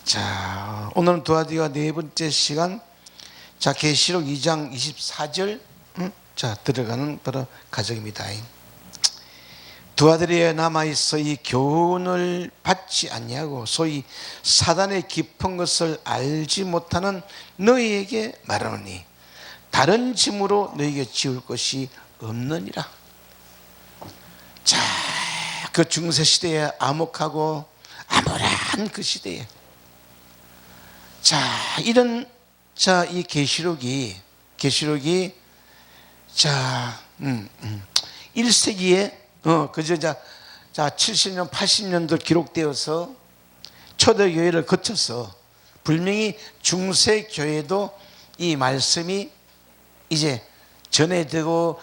자, 오늘은 두아디가 네 번째 시간. 자, 계시록 2장 24절 자, 들어가는 바로 가정입니다. 두아들이 남아있어 이 교훈을 받지 않냐고 소위 사단의 깊은 것을 알지 못하는 너희에게 말하노니 다른 짐으로 너희에게 지울 것이 없느니라. 자, 그 중세시대에 암흑하고 암울한 그 시대에 자, 이런 이 계시록이 자, 1세기에 그저 자 70년 80년도 기록되어서 초대교회를 거쳐서 분명히 중세교회도 이 말씀이 이제 전해지고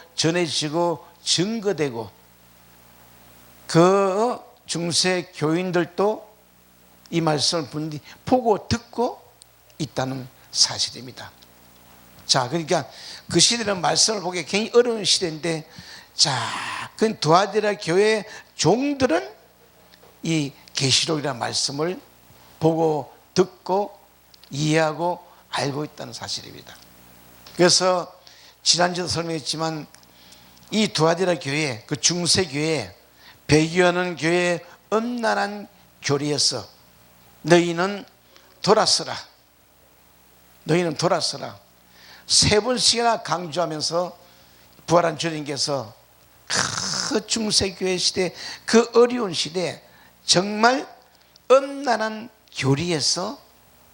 증거되고 그 중세교인들도 이 말씀을 보고 듣고 있다는 사실입니다. 자, 그러니까 그 시대는 말씀을 보기 굉장히 어려운 시대인데, 자, 그 두아디라 교회 종들은 이 계시록이라는 말씀을 보고 듣고 이해하고 알고 있다는 사실입니다. 그래서 지난주도 설명했지만 이 두아디라 교회, 그 중세교회, 배교하는 교회의 엄란한 교리에서 너희는 돌아서라. 너희는 돌아서라. 세 번씩이나 강조하면서 부활한 주님께서 그 중세교회 시대, 그 어려운 시대 정말 엄란한 교리에서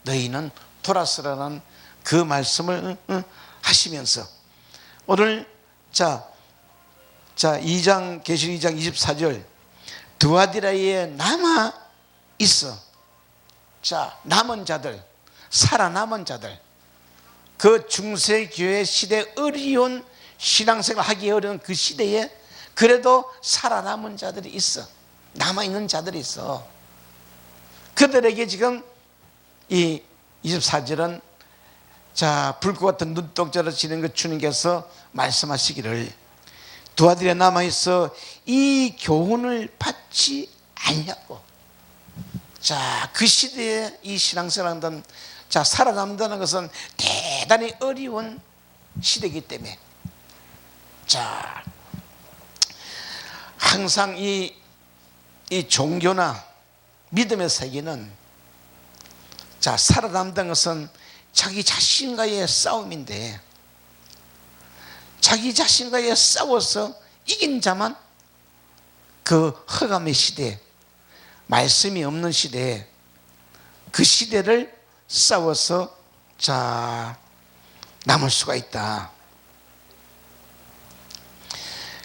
너희는 돌아서라는 그 말씀을 하시면서 오늘 자 2장 계시록 2장 24절 두아디라에 남아 있어. 자, 남은 자들, 살아남은 자들, 그 중세교회 시대 어려운 신앙생활 하기 어려운 그 시대에 그래도 살아남은 자들이 있어. 남아있는 자들이 있어. 그들에게 지금 이 24절은 자, 불꽃 같은 눈동자로 지는 그 주님께서 말씀하시기를 두아디라에 남아있어 이 교훈을 받지 않냐고. 자, 그 시대에 이 신앙생활 한다는, 자, 살아남는다는 것은 대단히 어려운 시대이기 때문에, 자, 항상 이 종교나 믿음의 세계는, 자, 살아남는다는 것은 자기 자신과의 싸움인데, 자기 자신과의 싸워서 이긴 자만 그 허감의 시대, 말씀이 없는 시대에 그 시대를 싸워서 자 남을 수가 있다.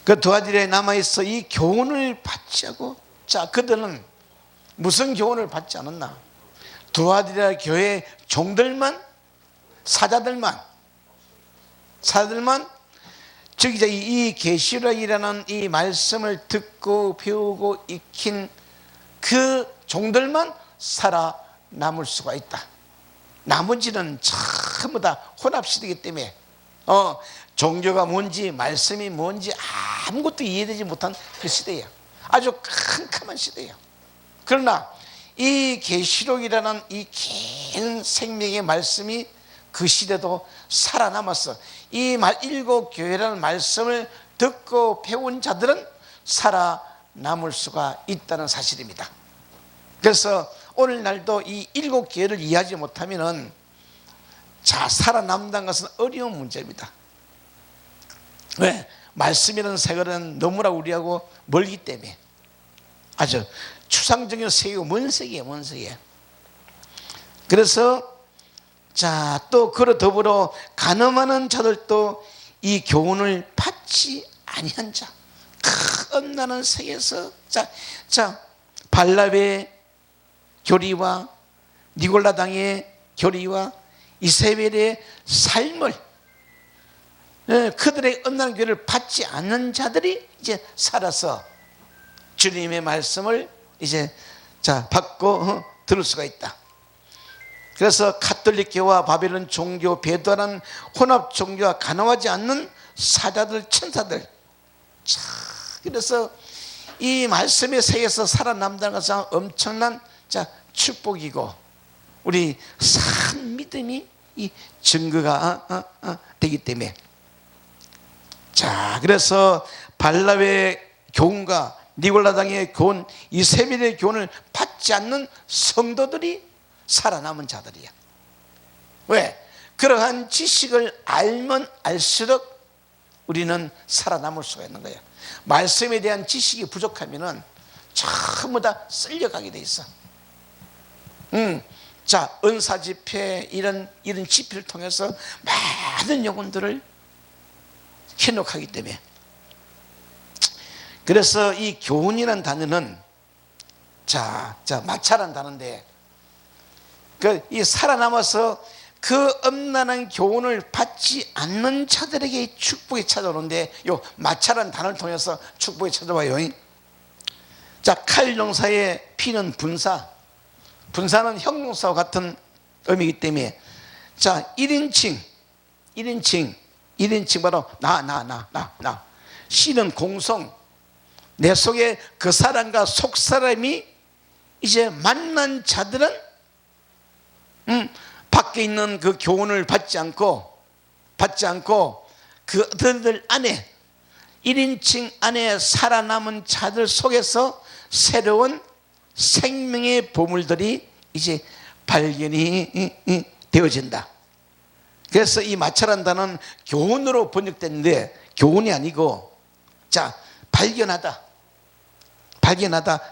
그 두아디라에 남아있어 이 교훈을 받지 않고, 자, 그들은 무슨 교훈을 받지 않았나? 두아디라 교회 종들만, 사자들만 즉 이제 이 계시록이라는 이 말씀을 듣고 배우고 익힌 그 종들만 살아남을 수가 있다. 나머지는 전부 다 혼합시대이기 때문에 종교가 뭔지 말씀이 뭔지 아무것도 이해되지 못한 그 시대예요. 아주 캄캄한 시대예요. 그러나 이 계시록이라는 이 긴 생명의 말씀이 그 시대도 살아남았어. 이 일곱 교회라는 말씀을 듣고 배운 자들은 살아남을 수가 있다는 사실입니다. 그래서 오늘날도 이 일곱 교회를 이해하지 못하면은 자, 살아남는다는 것은 어려운 문제입니다. 왜? 말씀이라는 세계는 너무나 우리하고 멀기 때문에. 아주 추상적인 세계고 먼 세계예요, 먼 세계. 그래서 자, 또 그로 더불어 간음하는 자들도 이 교훈을 받지 아니한 자, 엄난한 세계에서 자 발랍의 교리와 니골라당의 교리와 이세벨의 삶을, 그들의 엄난한 교리를 받지 않는 자들이 이제 살아서 주님의 말씀을 이제 자 받고 들을 수가 있다. 그래서 가톨릭교와 바벨론 종교, 배도하는 혼합 종교와 간호하지 않는 사자들, 천사들. 자, 그래서 이 말씀의 세계에서 살아남다는 것은 엄청난 자 축복이고, 우리 산 믿음이 이 증거가 되기 때문에. 자, 그래서 발람의 교훈과 니골라당의 교훈, 이세벨의 교훈을 받지 않는 성도들이 살아남은 자들이야. 왜? 그러한 지식을 알면 알수록 우리는 살아남을 수가 있는 거야. 말씀에 대한 지식이 부족하면은 전부 다 쓸려가게 돼 있어. 자, 은사 집회 이런 집회를 통해서 많은 영혼들을 현혹하기 때문에. 그래서 이 교훈이라는 단어는 마차란 단어인데, 이 살아남아서 그 엄난한 교훈을 받지 않는 자들에게 축복이 찾아오는데, 요 마차란 단어를 통해서 축복이 찾아와요. 자, 칼 농사에 피는 분사는 형용사와 같은 의미이기 때문에, 자, 1인칭 바로 나. 씨는 공성, 내 속에 그 사람과 속 사람이 이제 만난 자들은 밖에 있는 그 교훈을 받지 않고 그들 안에 1인칭 안에 살아남은 자들 속에서 새로운 생명의 보물들이 이제 발견이 되어진다. 그래서 이 마차란 단어는 교훈으로 번역됐는데, 교훈이 아니고 발견하다,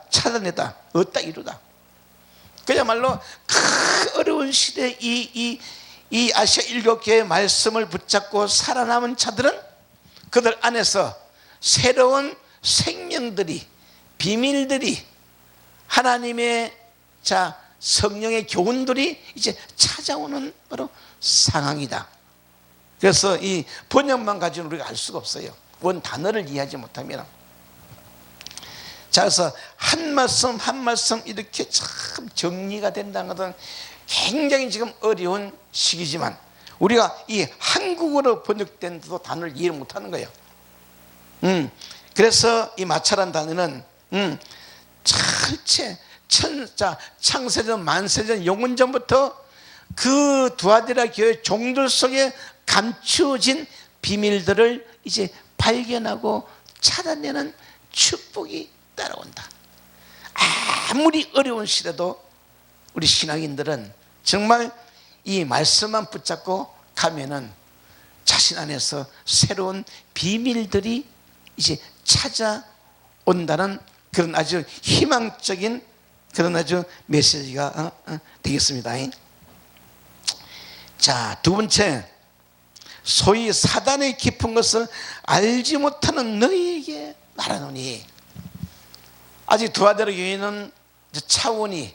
찾아내다, 얻다, 이루다. 그야말로 그 어려운 시대에 이 아시아 7교회의 말씀을 붙잡고 살아남은 자들은 그들 안에서 새로운 생명들이, 비밀들이, 하나님의 성령의 교훈들이 이제 찾아오는 바로 상황이다. 그래서 이 번역만 가지고는 우리가 알 수가 없어요. 원 단어를 이해하지 못하면. 자, 그래서 한 말씀 이렇게 참 정리가 된다는 것은 굉장히 지금 어려운 시기지만, 우리가 이 한국어로 번역된 데도 단어를 이해 못하는 거예요. 그래서 이 마차란 단어는 창세전 만세전 영원전부터 그 두아디라 교회 종들 속에 감추어진 비밀들을 이제 발견하고 찾아내는 축복이 따라온다. 아무리 어려운 시대도 우리 신앙인들은 정말 이 말씀만 붙잡고 가면은 자신 안에서 새로운 비밀들이 이제 찾아온다는 그런 아주 희망적인 그런 아주 메시지가 되겠습니다. 자, 두 번째, 소위 사단의 깊은 것을 알지 못하는 너희에게 말하노니. 아직 두아디라 교회는 차원이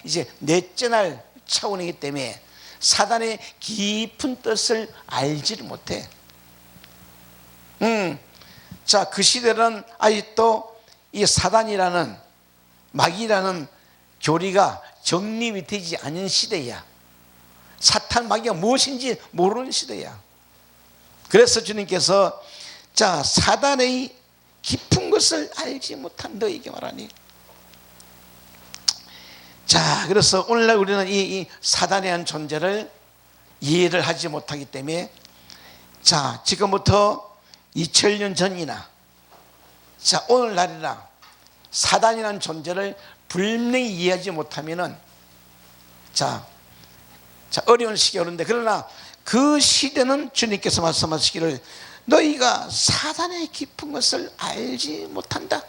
이제 넷째 날 차원이기 때문에 사단의 깊은 뜻을 알지를 못해. 자, 그 시대는 아직도 이 사단이라는, 마귀라는 교리가 정립이 되지 않은 시대야. 사탄, 마귀가 무엇인지 모르는 시대야. 그래서 주님께서 사단의 깊은 것을 알지 못한 너에게 말하니. 자, 그래서 오늘날 우리는 이 사단에 대한 존재를 이해를 하지 못하기 때문에, 지금부터 2000년 전이나 오늘날이나 사단이라는 존재를 분명히 이해하지 못하면은 어려운 시기가 오는데, 그러나 그 시대는 주님께서 말씀하시기를 너희가 사단의 깊은 것을 알지 못한다.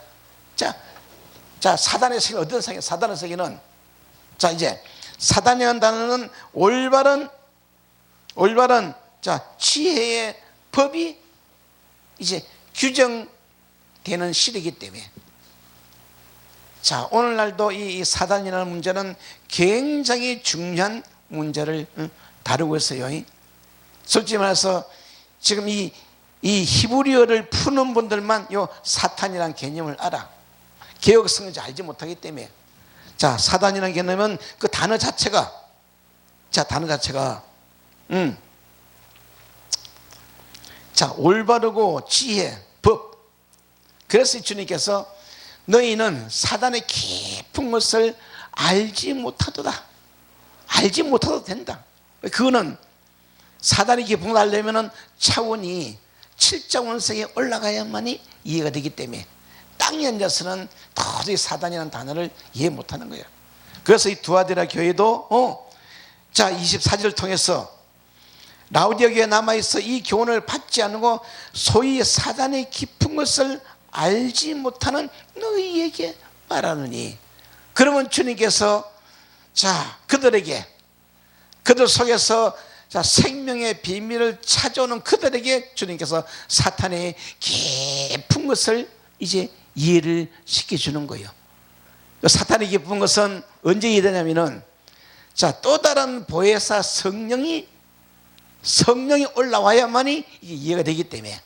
사단의 세계, 어떤 세계? 사단의 세계는 이제 사단이라는 단어는 올바른 지혜의 법이 이제 규정되는 시대이기 때문에, 오늘날도 이 사단이라는 문제는 굉장히 중요한 문제를 다루고 있어요. 솔직히 말해서 지금 이 히브리어를 푸는 분들만 요 사탄이라는 개념을 알아. 개역 성경을 알지 못하기 때문에. 사단이라는 개념은 그 단어 자체가 올바르고 지혜, 법. 그래서 주님께서 너희는 사단의 깊은 것을 알지 못하도다. 알지 못해도 된다. 그거는 사단이 깊은 걸 알려면 차원이 7차원성에 올라가야만이 이해가 되기 때문에 땅에 앉아서는 도저히 사단이라는 단어를 이해 못하는 거예요. 그래서 이 두아디라 교회도 자 24절을 통해서 라우디아 교회에 남아있어 이 교훈을 받지 않고 소위 사단의 깊은 것을 알지 못하는 너희에게 말하느니, 그러면 주님께서 자 그들 속에서 자 생명의 비밀을 찾아오는 그들에게 주님께서 사탄의 깊은 것을 이제 이해를 시켜주는 거예요. 사탄의 깊은 것은 언제 이해되냐면은 자 또 다른 보혜사 성령이 올라와야만이 이게 이해가 되기 때문에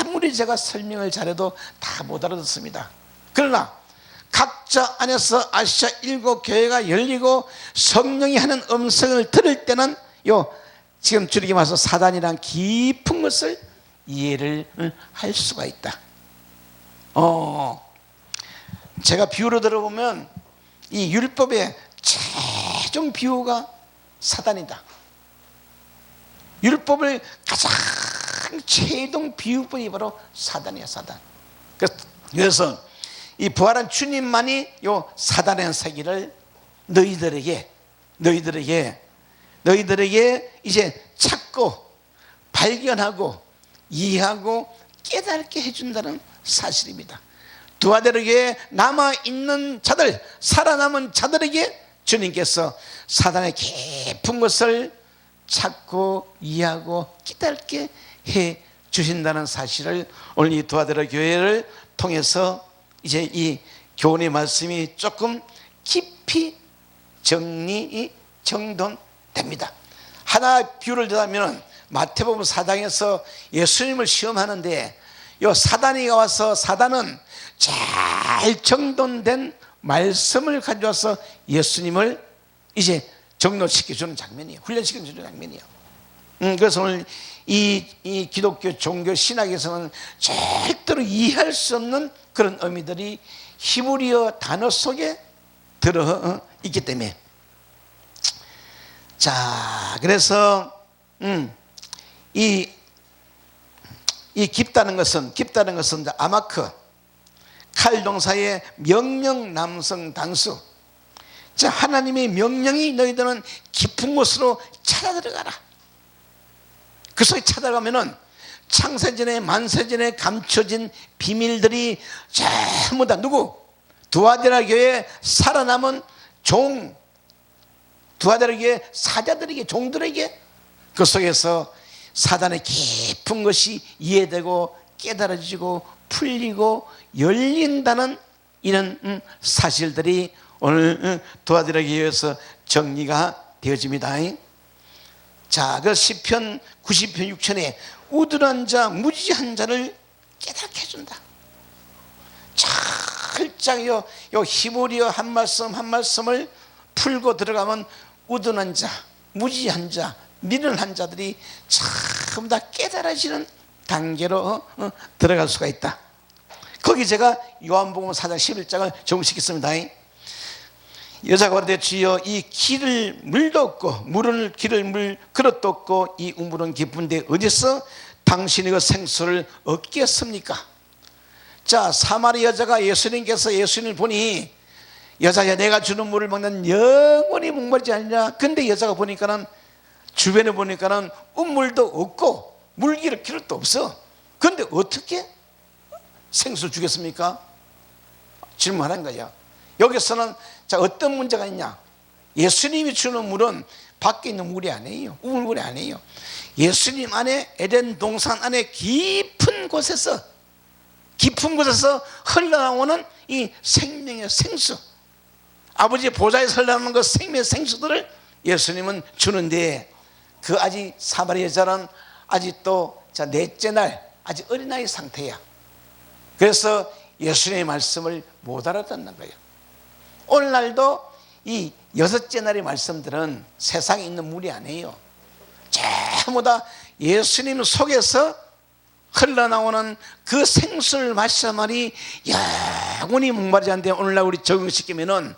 아무리 제가 설명을 잘해도 다 못 알아듣습니다. 그러나 각자 안에서 아시아 7교회가 열리고 성령이 하는 음성을 들을 때는 지금 주님께 와서 사단이란 깊은 것을 이해를 할 수가 있다. 제가 비유로 들어보면 이 율법의 최종 비유가 사단이다. 율법을 가장 최종 비유법이 바로 사단이야, 사단. 그래서 이 부활한 주님만이 요 사단의 세계를 너희들에게 이제 찾고 발견하고 이해하고 깨닫게 해준다는 사실입니다. 두아디라에 남아있는 자들, 살아남은 자들에게 주님께서 사단의 깊은 것을 찾고 이해하고 깨닫게 해 주신다는 사실을 오늘 이 두아디라 교회를 통해서 이제 이 교훈의 말씀이 조금 깊이 정돈됩니다. 하나 비유를 들자면 마태복음 4장에서 예수님을 시험하는데 요 사단이 와서 사단은 잘 정돈된 말씀을 가져와서 예수님을 이제 정돈시켜주는 장면이에요. 훈련시켜주는 장면이에요. 그래서 오늘 이 기독교 종교 신학에서는 절대로 이해할 수 없는 그런 의미들이 히브리어 단어 속에 들어 있기 때문에 자 그래서 이 깊다는 것은 아마크 칼 동사의 명령 남성 단수. 자 하나님의 명령이 너희들은 깊은 곳으로 찾아 들어가라. 그 속에 찾아가면은 창세전에 만세전에 감춰진 비밀들이 전부 다 누구? 두아디라 교회에 살아남은 종, 두아디라 교회 사자들에게, 종들에게 그 속에서 사단의 깊은 것이 이해되고 깨달아지고 풀리고 열린다는 이런 사실들이 오늘 두아디라 교회에서 정리가 되어집니다. 자, 그 시편 90편 6천에 우둔한 자, 무지한 자를 깨닫게 해준다. 살짝 요 히브리어 한 말씀 한 말씀을 풀고 들어가면 우둔한 자, 무지한 자, 미련한 자들이 전부 다 깨달아지는 단계로 들어갈 수가 있다. 거기 제가 요한복음 4장 11장을 적용시켰습니다. 여자가 그러되 주여 이 길을 물도 없고 물은 길을 물 그릇도 없고 이 우물은 깊은데 어디서 당신이 그 생수를 얻겠습니까? 자 사마리 여자가 예수님을 보니 여자야 내가 주는 물을 먹는 영원히 목마르지 않느냐. 근데 여자가 보니까는 주변에 보니까는 우물도 없고 물기를 기름도 없어. 근데 어떻게 생수 주겠습니까? 질문하는 거야. 여기서는 자 어떤 문제가 있냐? 예수님이 주는 물은 밖에 있는 물이 아니에요. 우물물이 아니에요. 예수님 안에 에덴 동산 안에 깊은 곳에서 흘러나오는 이 생명의 생수, 아버지 보좌에서 흘러나오는 그 생명의 생수들을 예수님은 주는데 그 아직 사마리 여자는 아직도 자 넷째 날 아직 어린아이 상태야. 그래서 예수님의 말씀을 못 알아듣는 거예요. 오늘날도 이 여섯째 날의 말씀들은 세상에 있는 물이 아니에요. 전부 다 예수님 속에서 흘러나오는 그 생수를 마셔야만이 영원히 목마르지 않는데 오늘날 우리 적용시키면은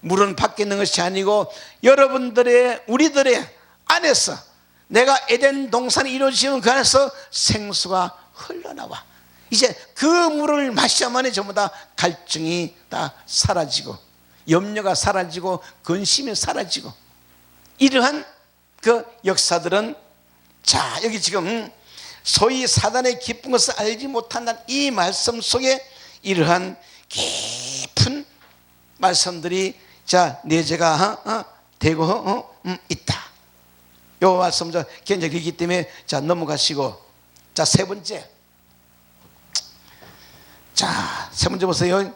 물은 밖에 있는 것이 아니고 여러분들의 우리들의 안에서 내가 에덴 동산이 이루어지면 그 안에서 생수가 흘러나와. 이제 그 물을 마시자마자 전부 다 갈증이 다 사라지고 염려가 사라지고 근심이 사라지고 이러한 그 역사들은 자 여기 지금 소위 사단의 기쁜 것을 알지 못한다는 이 말씀 속에 이러한 깊은 말씀들이 자 내재가 되고 있다. 요 말씀 저 굉장히 길기 때문에 자 넘어가시고 자 세 번째 자 세 번째 보세요.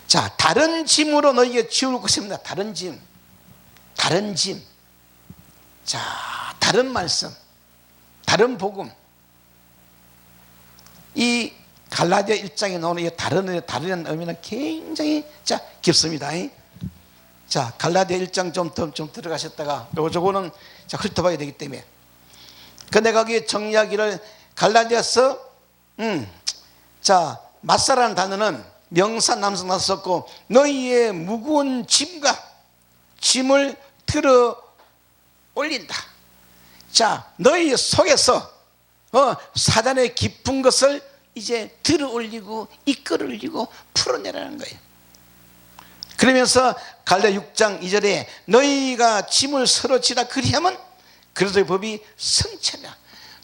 자 다른 짐으로 너희에게 지울 것입니다. 다른 짐 자 다른 말씀 다른 복음 이 갈라디아 1장에 나오는 이 다른 의미는 굉장히 자 깊습니다. 자 갈라디아 1장 좀 들어가셨다가 요거는 자 훑어봐야 되기 때문에 그 내가 거기 정리하기를 갈라디아서 자 맞사라는 단어는 명사 남성 썼고 너희의 무거운 짐을 들어 올린다. 자 너희 속에서 사단의 깊은 것을 이제 들어 올리고 이끌어 올리고 풀어내라는 거예요. 그러면서 갈라디아 6장 2절에 너희가 짐을 서로 지라 그리하면 그리스도의 법이 성취하라.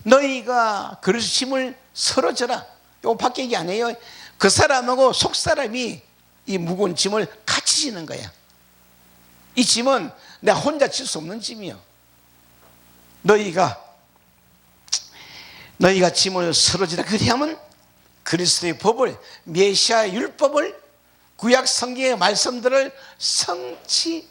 너희가 그리스도의 짐을 서로 져라. 이거 밖에 얘기 안 해요. 그 사람하고 속 사람이 이 무거운 짐을 같이 지는 거야. 이 짐은 내가 혼자 질 수 없는 짐이요. 너희가 짐을 서로 지라 그리하면 그리스도의 법을 메시아의 율법을 구약 성경의 말씀들을 성취하리라.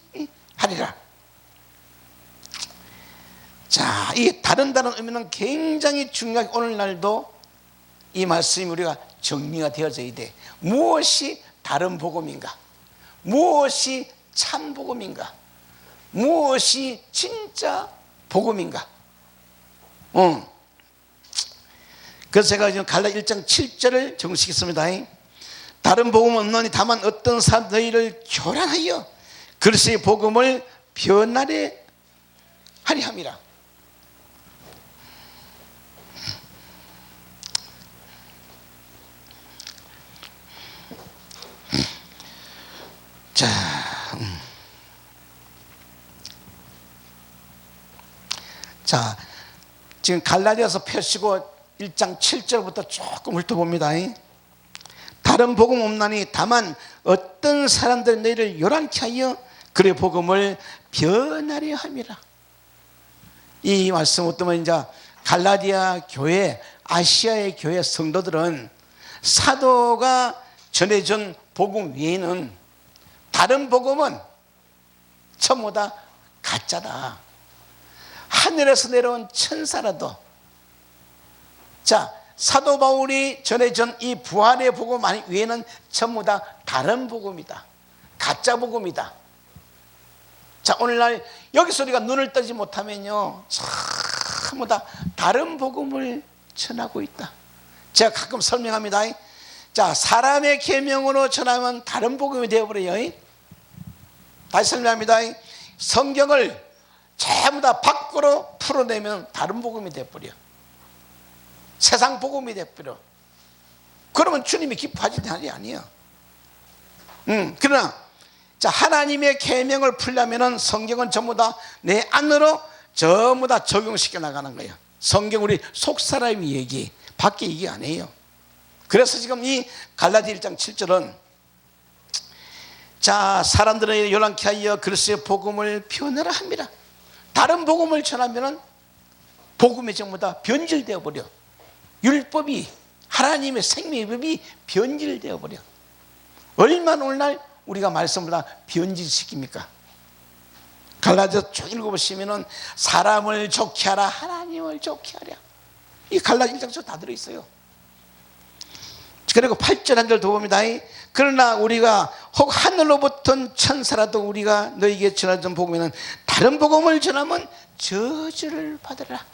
자, 이 다른 의미는 굉장히 중요하게 오늘날도 이 말씀이 우리가 정리가 되어져야 돼. 무엇이 다른 복음인가? 무엇이 참 복음인가? 무엇이 진짜 복음인가? 그래서 제가 지금 갈라디아 1장 7절을 정식했습니다. 다른 복음은 없나니 다만 어떤 사람 너희를 교란하여 그리스도의 복음을 변하려 하리 함이라. 자, 지금 갈라디아서 펴시고 1장 7절부터 조금 훑어봅니다. 다른 복음 없나니 다만 어떤 사람들이 너희를 요란케 하여 그의 복음을 변하려 함이라. 이 말씀 어떠면 이제 갈라디아 교회, 아시아의 교회 성도들은 사도가 전해준 복음 외에는 다른 복음은 전부 다 가짜다. 하늘에서 내려온 천사라도 자 사도 바울이 전해준 이 부활의 복음 외에는 전부 다 다른 복음이다. 가짜 복음이다. 자 오늘날 여기서 우리가 눈을 뜨지 못하면요 전부 다 다른 복음을 전하고 있다. 제가 가끔 설명합니다. 자 사람의 계명으로 전하면 다른 복음이 되어버려요. 다시 설명합니다. 성경을 전부 다 밖으로 풀어내면 다른 복음이 되어버려. 세상 복음이 되어버려. 그러면 주님이 기뻐하시는 일이 아니에요. 그러나 자 하나님의 계명을 풀려면은 성경은 전부 다 내 안으로 전부 다 적용시켜 나가는 거예요. 성경 우리 속 사람이 얘기, 밖에 얘기 안 해요. 그래서 지금 이 갈라디아 1장 7절은 자 사람들은 요란케 하여 그리스도의 복음을 변하라 합니다. 다른 복음을 전하면은 복음이 전부 다 변질되어 버려. 율법이 하나님의 생명의 법이 변질되어 버려. 얼마나 오늘날 우리가 말씀을 다 변질시킵니까? 갈라디아 쭉 읽어보시면은 사람을 좋게 하라 하나님을 좋게 하랴. 이 갈라디아 1장 다 들어있어요. 그리고 8절 한 절 더 봅니다. 그러나 우리가 혹 하늘로부터 천사라도 우리가 너희에게 전하던 복음에는 다른 복음을 전하면 저주를 받으라.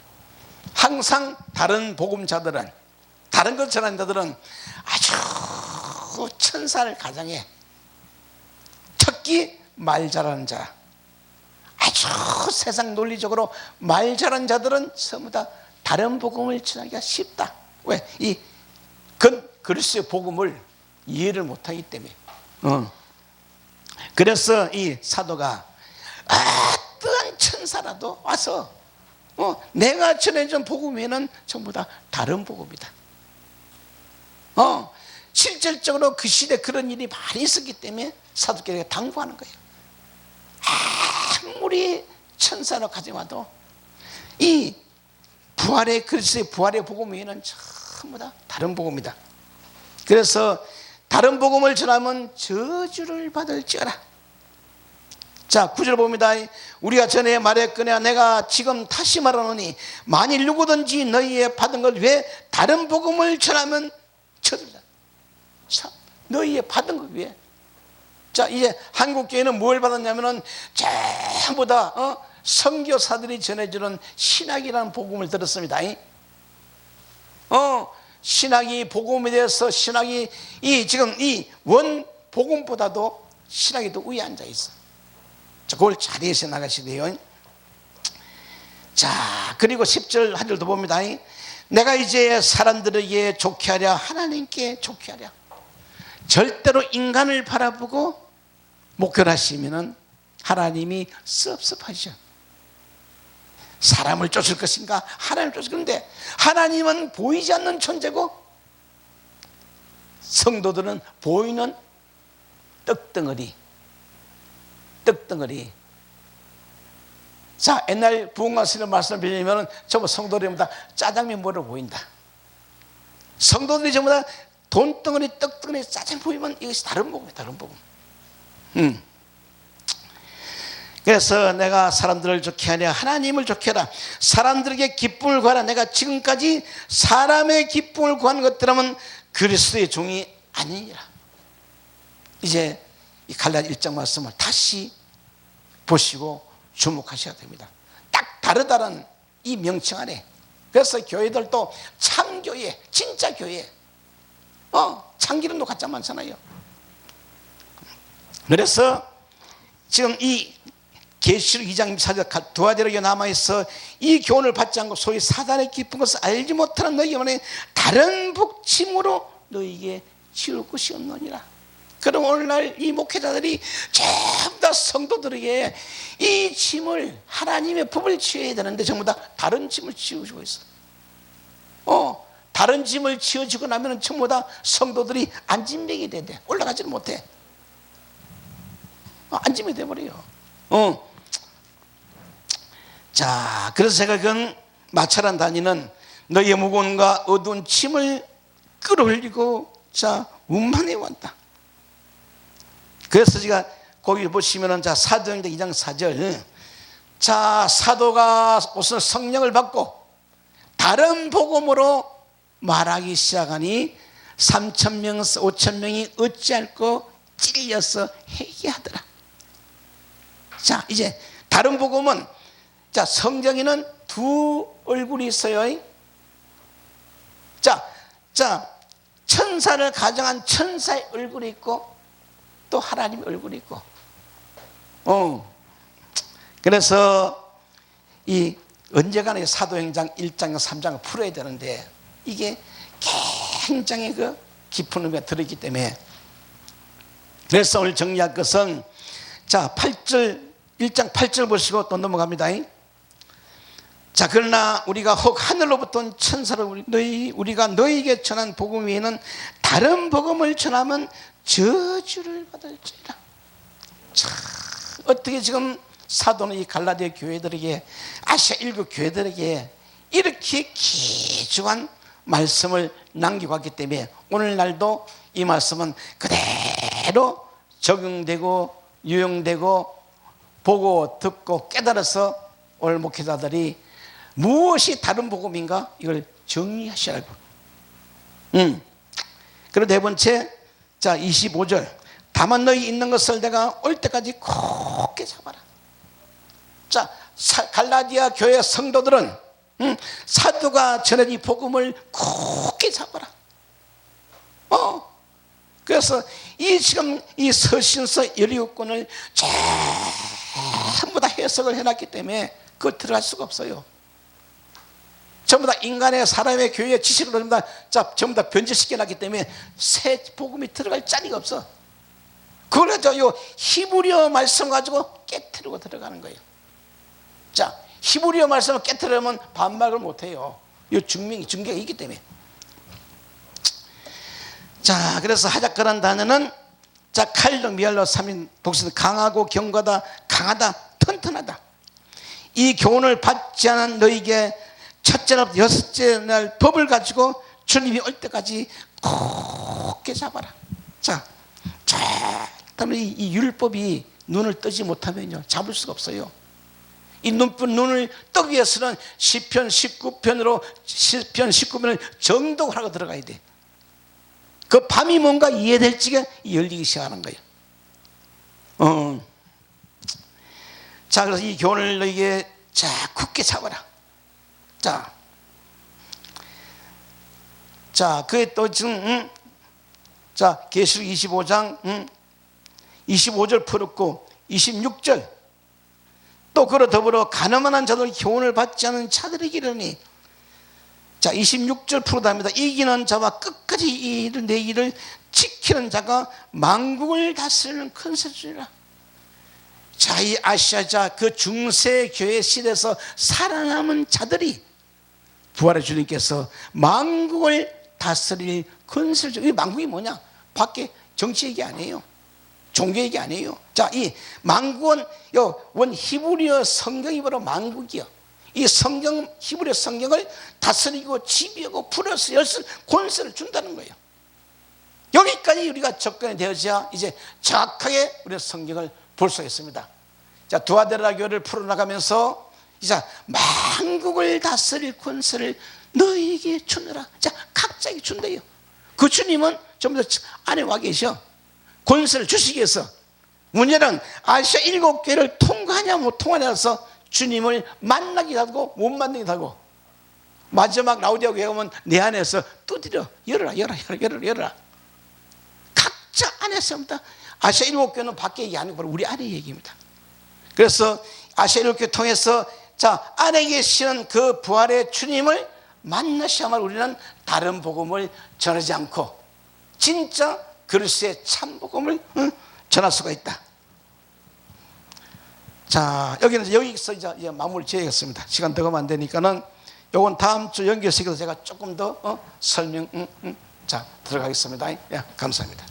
항상 다른 복음자들은, 다른 것 전하는 자들은 아주 천사를 가장해. 특히 말 잘하는 자, 아주 세상 논리적으로 말 잘하는 자들은 전부 다 다른 복음을 전하기가 쉽다. 왜? 이 그리스도의 복음을 이해를 못하기 때문에. 그래서 이 사도가 어떠한 천사라도 와서 내가 전해준 복음 외에는 전부 다 다른 복음이다. 실질적으로 그 시대에 그런 일이 많이 있었기 때문에 사도들에게 당부하는 거예요. 아무리 천사로 가져와도 이 부활의 그리스도의 부활의 복음 외에는 전부 다 다른 복음이다. 그래서 다른 복음을 전하면 저주를 받을지어라. 자, 9절 봅니다. 우리가 전에 말했거니와 내가 지금 다시 말하노니 만일 누구든지 너희의 받은 것 외에 다른 복음을 전하면 저주다. 너희의 받은 것 외에. 자, 이제 한국교회는 뭘 받았냐면은 전부 다 선교사들이 전해주는 신학이라는 복음을 들었습니다. 신학이 복음에 대해서 신학이 지금 이 원 복음보다도 신학이 더 위에 앉아 있어. 자, 그걸 잘 이해해서 나가셔야 돼요. 자, 그리고 10절 한 절 더 봅니다. 내가 이제 사람들에게 좋게 하랴, 하나님께 좋게 하랴. 절대로 인간을 바라보고 목결하시면은 하나님이 섭섭하셔. 사람을 쫓을 것인가? 하나님을 쫓을 건데 하나님은 보이지 않는 존재고 성도들은 보이는 떡덩어리. 자, 옛날 부흥가스님 말씀을 빌리면 전부 성도들이 다 짜장면 먹으러 보인다. 성도들이 전부 다 돈덩어리 떡덩어리 짜장면 보이면 이것이 다른 복음이에요. 다른 복음. 그래서 내가 사람들을 좋게 하냐, 하나님을 좋게 하라. 사람들에게 기쁨을 구하라. 내가 지금까지 사람의 기쁨을 구하는 것들하면 그리스도의 종이 아니니라. 이제 이 갈라디아 1장 말씀을 다시 보시고 주목하셔야 됩니다. 딱 다르다는 이 명칭 안에. 그래서 교회들도 참교회, 진짜 교회, 참기름도 가짜 많잖아요. 그래서 지금 이 계시록 2장 4절 두아디라에 남아있어 이 교훈을 받지 않고 소위 사단의 깊은 것을 알지 못하는 너희에게 다른 복침으로 너희에게 지울 것이 없느니라. 그럼 오늘날 이 목회자들이 전부 다 성도들에게 이 짐을, 하나님의 법을 지어야 되는데 전부 다 다른 짐을 지어주고 있어. 다른 짐을 지어주고 나면 전부 다 성도들이 안진뱅이 돼. 올라가지는 못해. 안짐이 돼버려요. 자, 그래서 제가 그건 마찰한 다니는 너희의 무거움과 어두운 짐을 끌어올리고 자 운반해 왔다. 그래서 제가 거기 보시면은 자 사도행전 2장 4절 자 사도가 우선 성령을 받고 다른 복음으로 말하기 시작하니 3,000명 5,000명이 어찌할꼬 찔려서 회개하더라. 자 이제 다른 복음은 자 성경에는 두 얼굴이 있어요. 자 천사를 가정한 천사의 얼굴이 있고 또 하나님의 얼굴이 있고 그래서 이 언제가나 사도행전 1장 3장을 풀어야 되는데 이게 굉장히 그 깊은 의미가 들어있기 때문에 그래서 오늘 정리할 것은 자 8절 1장 8절 보시고 또 넘어갑니다. 자 그러나 우리가 혹 하늘로부터 온 천사를 우리가 너희에게 전한 복음 외에는 다른 복음을 전하면 저주를 받을지라. 자 어떻게 지금 사도는 이 갈라디아 교회들에게 아시아 일곱 교회들에게 이렇게 귀중한 말씀을 남기고 왔기 때문에 오늘날도 이 말씀은 그대로 적용되고 유용되고 보고 듣고 깨달아서 오늘 목회자들이 무엇이 다른 복음인가 이걸 정리하셔야 하고 그리고 네 번째 자 25절 다만 너희 있는 것을 내가 올 때까지 굳게 잡아라. 자 갈라디아 교회 성도들은 사도가 전한 이 복음을 굳게 잡아라. 그래서 이 지금 이 서신서 17권을 전부 다 해석을 해놨기 때문에 그걸 들어갈 수가 없어요. 전부 다 인간의 사람의 교회의 지식으로 전부 다 변질시켜놨기 때문에 새 복음이 들어갈 자리가 없어. 그걸 가지고 요 히브리어 말씀 가지고 깨트리고 들어가는 거예요. 자, 히브리어 말씀을 깨트리려면 반박을 못해요. 이 증거가 있기 때문에. 자, 그래서 하작가라는 단어는 자, 칼로 미알로 3인 복수는 강하고 견고하다, 강하다, 튼튼하다. 이 교훈을 받지 않은 너에게 첫째 날 여섯째 날 법을 가지고 주님이 올 때까지 굳게 잡아라. 자, 그다음에 이 율법이 눈을 뜨지 못하면요 잡을 수가 없어요. 이 눈을 뜨기 위해서는 시편 19편을 정독하고 들어가야 돼. 그 밤이 뭔가 이해될지가 열리기 시작하는 거예요. 자, 그래서 이 교훈을 너에게 자 굳게 잡아라. 자, 그게 또 지금 자, 계시록 25장 25절 풀었고 26절 또 그로 더불어 가늠한 자들 교훈을 받지 않은 자들에게 이르니 자 26절 풀어답니다. 이기는 자와 끝까지 내 일을 지키는 자가 만국을 다스리는 큰세주리라. 자, 이 아시아자 그 중세 교회 시대에서 살아남은 자들이 부활의 주님께서 만국을 다스릴 큰세주. 이 만국이 뭐냐? 밖에 정치 얘기 아니에요. 종교 얘기 아니에요. 자, 이 만국은 원 히브리어 성경이 바로 만국이요. 이 성경, 히브리어 성경을 다스리고 지배하고 풀어서 열쇠 권세를 준다는 거예요. 여기까지 우리가 접근이 되어져야 이제 정확하게 우리가 성경을 볼 수 있습니다. 자, 두아데라 교회를 풀어나가면서 이제 만국을 다스릴 권세를 너희에게 주느라. 자, 각자에게 준대요. 그 주님은 전부 다 안에 와 계셔. 권세를 주시기 위해서. 문제는 아시아 7교회를 통과하냐 못 통과하냐서 주님을 만나기도 하고 못 만나기도 하고 마지막 라우디아 교회 가면 내 안에서 두드려 열어라. 각자 안에서입니다. 아시아 7교회는 밖에 얘기 아니고 바로 우리 안에 얘기입니다. 그래서 아시아 7교회 통해서 자, 안에 계시는 그 부활의 주님을 만나셔야만 우리는 다른 복음을 전하지 않고 진짜 그리스도의 참 복음을 전할 수가 있다. 자, 여기서 이제 마무리 지어야겠습니다. 시간 더 가면 안 되니까는 요건 다음 주 연결시켜서 제가 조금 더 설명 자 들어가겠습니다. 예, 감사합니다.